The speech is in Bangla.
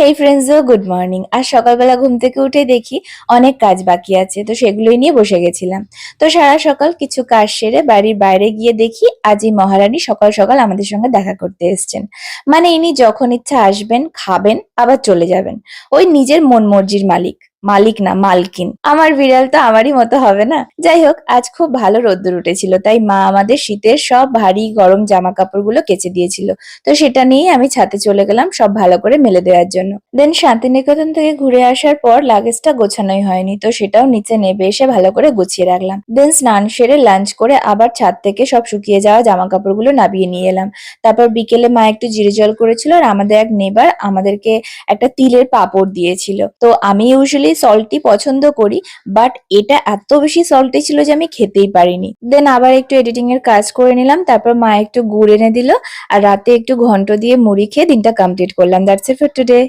হেই ফ্রেন্ডস, গুড মর্নিং। আজ সকালবেলা ঘুম থেকে উঠে দেখি অনেক কাজ বাকি আছে, তো সেগুলোই নিয়ে বসে গেছিলাম। তো সারা সকাল কিছু কাজ সেরে বাড়ির বাইরে গিয়ে দেখি আজই মহারানী সকাল সকাল আমাদের সঙ্গে দেখা করতে এসেছেন। মানে ইনি যখন ইচ্ছা আসবেন, খাবেন, আবার চলে যাবেন। ওই নিজের মন মর্জির মালিক। মালিক না, মালকিন। আমার বিড়াল তো আমারই মতো হবে না? যাই হোক, আজ খুব ভালো রোদ্দুর উঠেছিল, তাই মা আমাদের শীতের সব ভারী গরম জামা কাপড়গুলো কেচে দিয়েছিল। তো সেটা নিয়েই আমি ছাদে চলে গেলাম সব ভালো করে মেলে দেওয়ার জন্য। দেন শান্তিনিকেতন থেকে ঘুরে আসার পর লাগেজটা গোছানোই হয়নি, তো সেটাও নিচে নেবে এসে ভালো করে গুছিয়ে রাখলাম। দেন স্নান সেরে লাঞ্চ করে আবার ছাদ থেকে সব শুকিয়ে যাওয়া জামা কাপড়গুলো নামিয়ে নিয়ে এলাম। তারপর বিকেলে মা একটু জিরে জল করেছিল, আর আমাদের এক নেবার আমাদেরকে একটা তিলের পাঁপড় দিয়েছিল। তো আমি ইউজুয়ালি সল্টি পছন্দ করি, বাট এটা এত বেশি সল্টি ছিল যে আমি খেতেই পারিনি। দেন আবার একটু এডিটিং এর কাজ করে নিলাম, তারপর মা একটু গুড় এনে দিল, আর রাতে একটু ঘন্ট দিয়ে মুড়ি খেয়ে দিনটা কমপ্লিট করলাম। That's it for today.